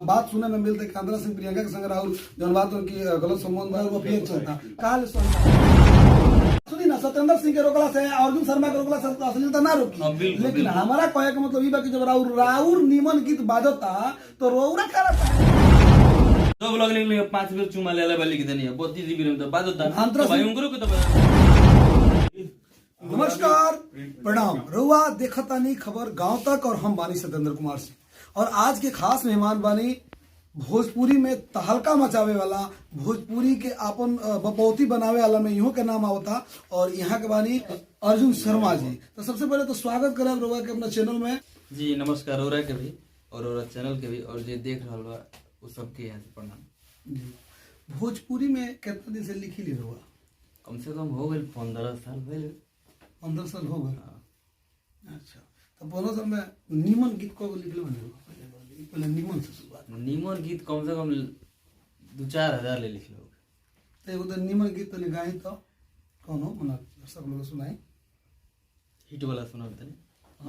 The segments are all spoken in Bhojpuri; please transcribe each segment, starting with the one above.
बात सुने में मिलते कि आंध्रा सिंह प्रियंका के संग राहुल जौन बात उनकी गलत संबंध है वो फिर चलता काल सुनी ना सत्येंद्र सिंह के रोकला से अर्जुन शर्मा के रोकला से अश्लीलता ना रोकी, लेकिन हमारा कहे के मतलब ये बा कि जब राउर नीमन गीत बाजता तो रौरा का दो ब्लॉग निकले 5 बेर चुमा लेला वाली की देनी है 32 जीबी में तो बाजता आंध्रा भाई उनको को तो नमस्कार प्रणाम रउआ देखतानी खबर गांव तक और हम बानी सत्येंद्र कुमार सिंह और आज के खास मेहमान बानी भोजपुरी में तहलका मचावे वाला भोजपुरी के अपन बपौती बनावे वाला में इहो के नाम आवता और यहाँ के बानी अर्जुन शर्मा जी। तो सबसे पहले तो स्वागत करब रउआ के अपना चैनल में। जी नमस्कार रौरा के भी और रौरा चैनल के भी और जो देख रहल बा वो सबके यहाँ से प्रणाम। भोजपुरी में कितना दिन से लिखी ली रउआ? कम से कम हो गए 15 साल पहले 15 साल हो गए। अच्छा तो 15 साल में नीमन गीत को लिखले बने पहले नीमन से शुरुआत नीमन गीत कम से कम 2-4 हजार ले लिख लो। तो एगो तो नीमन गीत तो गाई तो कौन हो मना सब लोग सुनाई हिट वाला सुना तने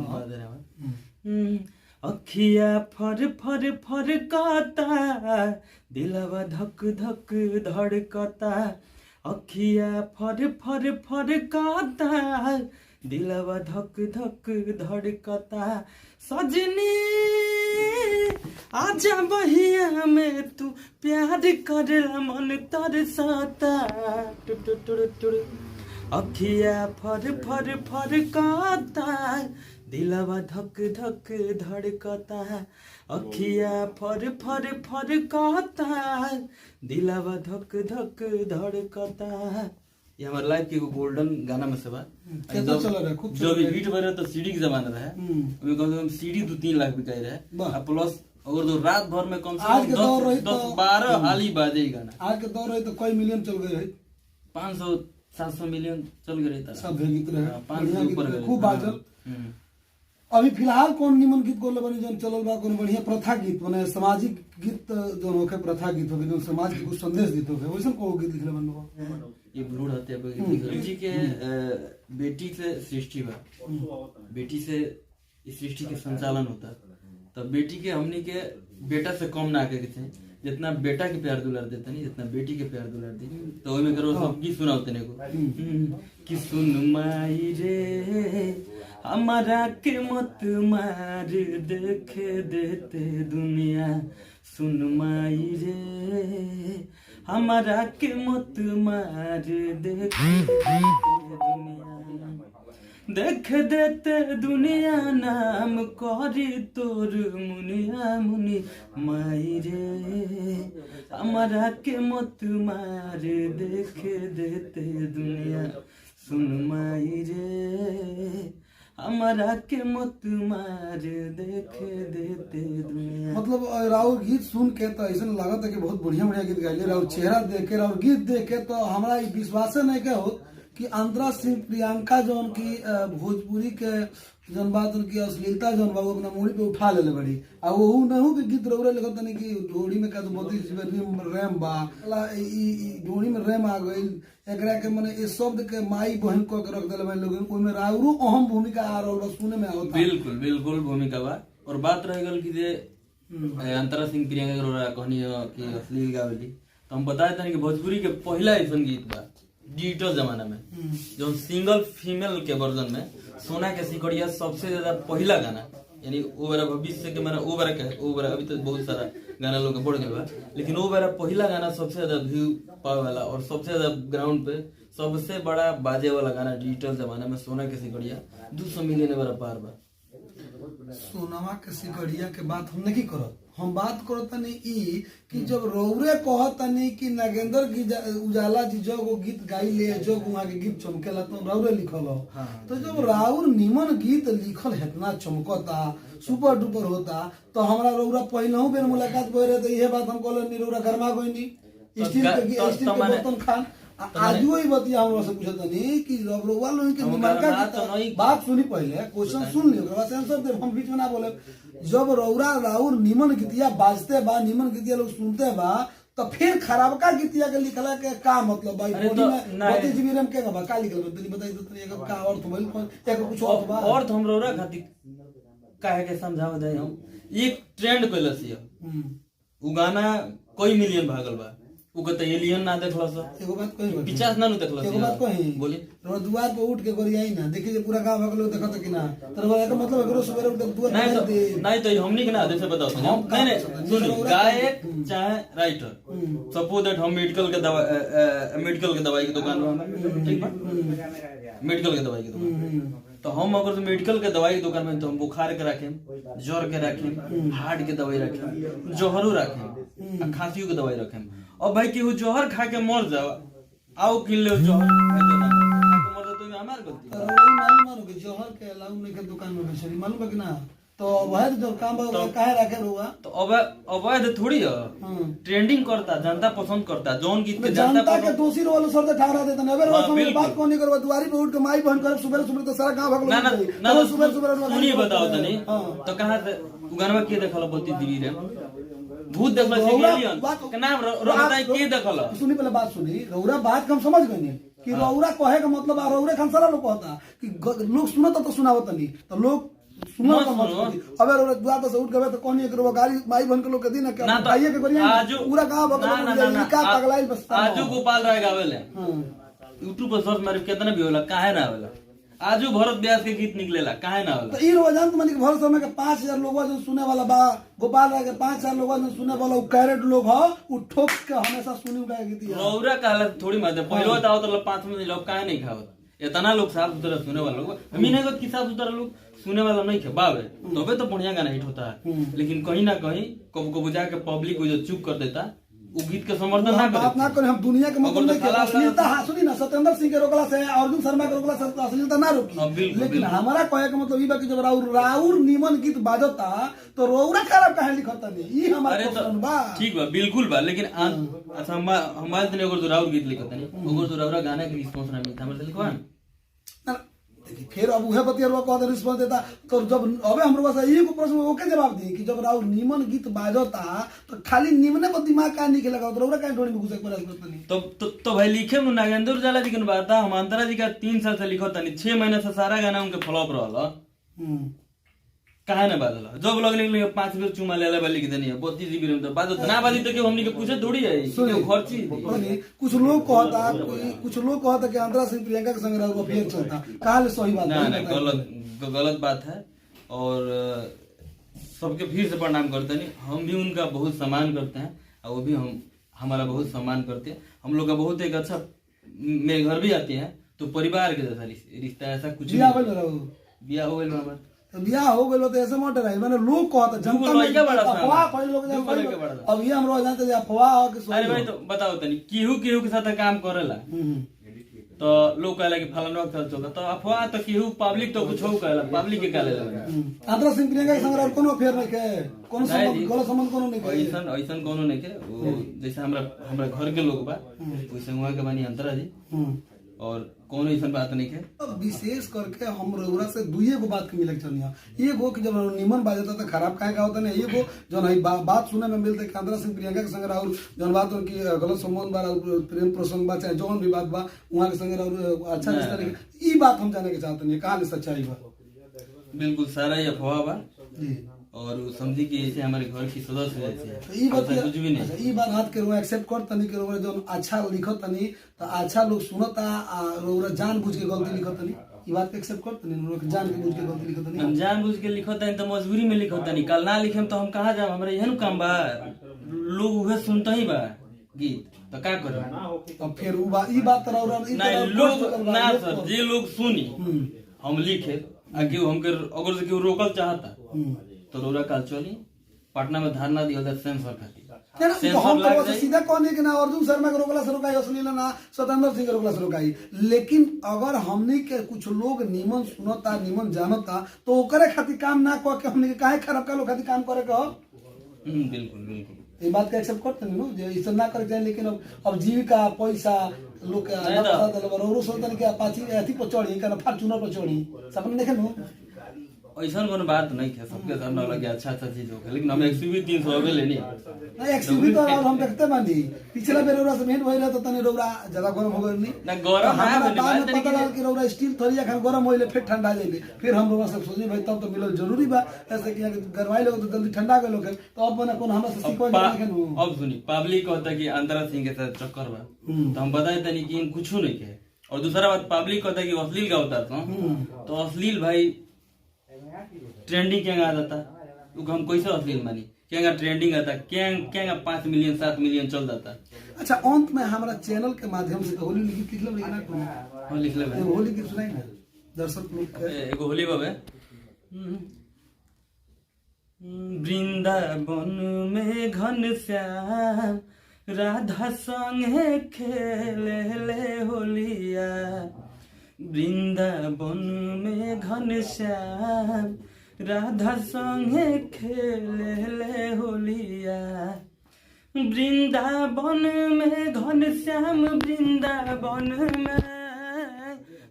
बात है हमार अखिया फर फर फरकाता दिलवा धक धक धड़कता अखिया फर फर फरकाता दिलवा धक धक धड़कता सजनी आजा बहिया में तू प्यार करला मन तरसता अखिया फर फर फरकाता दिलवा धक धक धड़कता अखिया फर फर फरकाता दिलवा धक धक धड़कता। ये हमारे लाइफ के गोल्डन गाना में से बात जो भी हिट बने तो सीडी के जमाना रहा अभी कम से कम सीडी 2-3 लाख बिकाई रहे प्लस अगर तो रात भर में कम से कम 10-12 हाल ही बाजे ही गाना। आज के दौर रहे तो कई मिलियन चल गए रहे 500-700 मिलियन चल गए रहे सब गीत रहे 500 ऊपर गए खूब बाजल। अभी फिलहाल कौन निमन गीत गोले बनी जन चलल बा कौन बढ़िया प्रथा गीत माने सामाजिक गीत जो होके प्रथा गीत होके जो समाज के कुछ संदेश देते होके वैसे को गीत लिखले बनबो ये ब्लूड हत्या पे जी के बेटी से सृष्टि बा बेटी से इस सृष्टि के संचालन होता तब बेटी के हमनी के बेटा से कम ना आके थे जितना बेटा के प्यार दुलार देता नहीं जितना बेटी के प्यार दुलार दी तो वही में करो सब गीत सुनाओ तने को कि सुन माई रे हमारा के मत मार देखे देते दुनिया सुन माई रे हमारा के मत मार देखे दुनिया देख देते दुनिया नाम करी तोर मुनिया मुनि माई रे हमारा के मत मार देखे देते दुनिया सुन माई रे हमारा के मत मार देखे देते दुनिया। मतलब राउर गीत सुन के तो ऐसा लागत है कि बहुत बढ़िया बढ़िया गीत गाइले राउर चेहरा देख के राउर गीत देख के तो हमारा विश्वास नहीं के हो कि आंध्रा सिंह प्रियंका जो उनकी भोजपुरी के जन बात उनकी अश्लीलता जन बाबू अपना मुड़ी पे उठा ले बड़ी आ वो नहीं कि गीत रौरे लिखत नहीं कि ढोड़ी में का तो 32 रैम बा ढोड़ी में रैम आ गई एकरा के माने इस शब्द के माई बहन को के रख देले भाई लोग ओइ में राउरो अहम भूमिका आ रहल सुने में आवता बिल्कुल बिल्कुल भूमिका बा और बात रह गल कि जे अंतरा सिंह प्रियंका के रौरा कहनी कि अश्लील गावली तो हम बताए तनी कि भोजपुरी के पहला ऐसा गीत बा डिजिटल जमाना में जो सिंगल फीमेल के वर्जन में सोना के सिकड़िया सबसे ज्यादा पहला गाना यानी वो बेरा भविष्य के माने वो बेरा अभी तो बहुत सारा गाना लोग बढ़ गए बा लेकिन वो बेरा पहला गाना सबसे ज्यादा व्यू पावे वाला और सबसे ज्यादा ग्राउंड पे सबसे बड़ा बाजे वाला गाना डिजिटल जमाना में सोना के सिकड़िया 200 मिलियन वाला पार बा। सोनामा के सिकड़िया के बात हम नहीं करत हम बात करत तनी ई कि जब रौरे कहत तनी कि नागेंद्र की उजाला जी जो वो गीत गाई ले जो वहां के गीत चमकेला तो रौरे लिखल हो तो जब राउर निमन गीत लिखल इतना चमकता सुपर डुपर होता तो हमरा रौरा पहलहू बेर मुलाकात भय रहे तो ये बात हम कहले नी रौरा गरमा कोइनी स्टील के बर्तन खान आज वही बतिया हमरा से पूछत नहीं कि रौरा लोग के दिमाग का बात सुनी पहले क्वेश्चन सुन लियो ओकरा आंसर दे हम बीच में ना बोले जब रौरा राउर निमन गीतिया बाजते बा निमन गीतिया लोग सुनते बा तो फिर खराब का गीतिया के लिखला के का मतलब भाई बॉडी में 32 जीबी रैम के का लिखल तनी बताई तो तनी का अर्थ मोबाइल एक कुछ और बा और हमरा खातिर काहे के समझाव दे हम एक ट्रेंड कइलस उ गाना कोई मिलियन भागल बा, उ कहते एलियन ना देखला सा, एगो बात कही 50 ना नु देखला सा। एगो बात कही बोली रो दुआर पे उठ के गोरियाई ना देखी जे पूरा गांव भगलो देखत कि ना तर का मतलब एकरो सवेरे उठ के दुआर नहीं पे तो दे नहीं तो हमनी के ना जैसे बताओ तो हम नहीं नहीं सुन, गायक चाहे राइटर, सपोज दैट हम मेडिकल के दवाई की दुकान में हमें, ठीक बा, मेडिकल के दवाई की दुकान, तो हम अगर तो मेडिकल के दवाई की दुकान में तो हम बुखार के रखें, ज्वर के रखें, हार्ट के दवाई रखें, जहरो रखें, खांसी के दवाई रखें। और भाई केहू जहर खा के मर जाओ, आओ किन ले जहर मर जाओ, तो हमार गलती तर वही मालूम कि जहर के अलाउ नहीं के दुकान में बेचली मालूम है कि ना, तो वह जो काम बा काहे रखे रुआ तो अवैध थोड़ी है, ट्रेंडिंग करता, जनता पसंद करता, जौन गीत के जनता के दोषी रोल सर ठहरा देता ना। अगर वो बात को नहीं करवा दुआरी पे उठ के माई बहन कर सुबह सुबह तो सारा गांव भगलो ना ना ना तो सुबह सुबह सुनिए बताओ तनी, तो कहां से उगानवा के देखल बोती दिवी रे भूत देखल से एलियन के नाम रोता के देखल। सुनी पहले बात सुनी रौरा बात हम समझ गए कि रौरा कहे का मतलब रौरे खान सारा लोग कहता कि लोग सुनता तो सुनावत नहीं, तो लोग सुनो का मतलब अबे रौरा दुआ से उठ के तो कोनी एक गाड़ी माई बहन के लोग के दी ना क्या भाईये के गरिया पूरा गांव भगलो का पगलाई बस आजू गोपाल राय गावेले यूट्यूब पर सर्च मारे कितना भी होला, काहे ना होला, आजू भरत व्यास के गीत निकलेला, काहे ना होला। तो ई रोजान तो माने भरत समय के 5000 लोग जो सुने वाला बा, गोपाल राय के 5000 लोग जो सुने वाला उ कैरेट लोग ह उ ठोक के हमेशा सुनी उगा गीत है। रौरा कहला थोड़ी मत पहलो तो आओ तो 5 मिनट लोग काहे नहीं खावत, इतना लोग साफ सुथरा सुने वाला लोग, हमी नहीं कहत कि साफ सुथरा लोग सुने वाला नहीं खे बावे, तबे तो बढ़िया गाना हिट होता है। लेकिन कहीं ना कहीं कब कब जाके पब्लिक को जो चुप कर देता, वो गीत के समर्थन ना करे। बात ना करे हम दुनिया के मतलब नहीं के अश्लीलता सुनी ना सत्येंद्र सिंह के रोकला से अर्जुन शर्मा के रोकला से अश्लीलता ना रोकी, लेकिन हमारा कहे के मतलब ई बा कि जब राउर नीमन गीत बाजता तो रौरा खराब काहे लिखता नहीं, ई हमारा क्वेश्चन बा। ठीक बा बिल्कुल बा, लेकिन अच्छा हमारे तने अगर तो राउर गीत लिखता नहीं, अगर तो राउरा गाना के रिस्पांस ना मिलता हमरे लिखवा फिर अब उहे बतिया कह दे रिस्पांस देता तो जब अबे हमरो पास एगो प्रश्न ओके जवाब दी कि जब राउर नीमन गीत बाजता तो खाली निमने पर दिमाग का नहीं लगा तो रौरा काहे ढोड़ी में घुसे के प्रयास करता नहीं। तो भाई लिखे में नागेंद्र उजाला जी के बात था, हम अंतरा जी का 3 साल से लिखता नहीं, 6 महीने से सारा गाना उनके फ्लॉप रहल, काहे ना बाजल, जब लोग निकले 5 बेर चुमा लेला बा लिख देनी है 32 जीबी में, तो बाजत ना बाजी तो हमनी के पूछे थोड़ी है खर्ची। कुछ लोग कहता कि अंतरा सिंह प्रियंका के संग राउर अफेयर चलता, काहे सही बात ना गलत बात है। और सबके फिर से प्रणाम करते नहीं, हम भी उनका बहुत सम्मान करते हैं और वो भी हमारा बहुत सम्मान करते हैं। हम लोग का बहुत एक अच्छा, मेरे घर भी आते हैं तो परिवार के जैसा रिश्ता, ऐसा कुछ बियाह हो गया हमारा तो बियाह हो गए तो ऐसे मोटे रहे मैंने लोग कहता जनता में अफवाह फैल लोग अब ये हम रोज जानते हैं अफवाह के। अरे भाई तो बताओ तनी केहू के साथ काम करेला तो लोग कहला कि फलाना वक्त चलता, तो अफवाह तो केहू पब्लिक तो कुछ हो कहला, पब्लिक के कहले अंतरा सिंह प्रियंका के संग कोनो अफेयर नहीं के, कोनो संबंध गलत संबंध कोनो नहीं के, ऐसन कोनो नहीं के। वो जैसे हमरा घर के लोग बा वैसे वहां के बानी अंतरा जी, और कोनो ऐसा बात नहीं है। अब विशेष करके हम रउरा से दुइये गो बात के मिले चलिया, एगो कि जब निमन बाजता तो खराब काहे का होता नहीं, एगो जौन है बात सुने में मिलते कि अंतरा सिंह प्रियंका के संग और जौन बात हो कि गलत संबंध बा, प्रेम प्रसंग बा, चाहे जौन भी बात बा वहां के संग और अच्छा रिश्ता नहीं, ई बात हम जाने के चाहते नहीं कहां सच्चाई बा। बिल्कुल सारा ये अफवाह बा जी, और समझी कि ऐसे हमारे घर की सदस्य जैसे है, ई बात कुछ भी नहीं। अच्छा ई बात हाथ के रोआ एक्सेप्ट कर तनी के रोआ जो अच्छा लिखत तनी तो अच्छा लोग सुनता रोआ जानबूझ के गलती लिखत तनी, ई बात के एक्सेप्ट कर तनी रोआ जान के बुझ के गलती लिखत तनी। हम जानबूझ के लिखत तनी तो मजबूरी में लिखत तनी, कल ना लिखेम तो हम कहां जाम, हमरा यहन काम बा, लोग उहे सुनता ही बा गीत तो का करे। अब फिर ई बात तो रोआ नहीं लोग ना सर, जे लोग सुनी हम लिखे आगे हमके अगर केहू रोकल चाहता तो रोरा काल चली पटना में धरना दिया सेंसर खातिर, सीधा कहने के ना अर्जुन शर्मा के रोकला से रोकाई, अश्लील ना सत्येंद्र सिंह के रोकला से रोकाई। लेकिन अगर हमने के कुछ लोग निमन सुनता निमन जानता तो ओकरे खातिर काम ना कह के हमने के काहे खराब का लोग खातिर काम करे के हो। बिल्कुल बिल्कुल ये बात का एक्सेप्ट करते नहीं जो इसे ना करे जाए, लेकिन अब जीविका पैसा लोग के रोरो सोचते कि अपाची अथी पर चढ़ी का फॉर्च्यूनर पर चढ़ी सपने देखे नु ऐसा कोनो बात नहीं है, सबके सामने लगे अच्छा अच्छा चीज हो गया, लेकिन हम एक्सयूवी 300 अबे लेनी नहीं एक्सयूवी तो और हम देखते बानी पिछला बेर रौरा से भेंट भइल रहे तो तनी रौरा ज्यादा गरम हो गइल नी ना गरम ना हमरा बनी बाद बात में पता लगा कि रौरा स्टील थरिया खान गरम होइले फिर ठंडा जाइले, फिर हम रौरा सब सोचे भाई तब तो मिलल जरूरी बा, ऐसे कि अगर गरमाई लोग तो जल्दी ठंडा गइल लोग तो अब बना कोन हमरा से सीखो अब सुनी पब्लिक कहता कि अंतरा सिंह के साथ चक्कर बा, तो हम बताए तनी कि इन कुछ नहीं के, और दूसरा बात पब्लिक कहता कि अश्लील का उतारता तो अश्लील भाई ट्रेंडिंग क्या आता, तो हम कैसे अश्लील मानी, क्या ट्रेंडिंग आता, क्या 5 मिलियन 7 मिलियन चल जाता। अच्छा अंत में हमारा चैनल के माध्यम से होली लिखित लिखल लिखना कोन हां लिख ले भाई, होली की सुनाई ना दर्शक लोग के एगो होली बाबे। वृंदावन में घन श्याम राधा संगे खेले ले होलिया, वृंदावन में घन श्याम राधा संगे खेले ले होलिया, वृंदावन में घन श्याम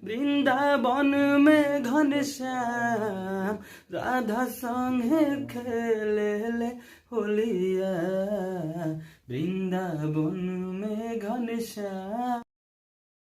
वृंदावन में घन श्याम राधा संगे खेले ले होलिया, वृंदावन में घन श्याम।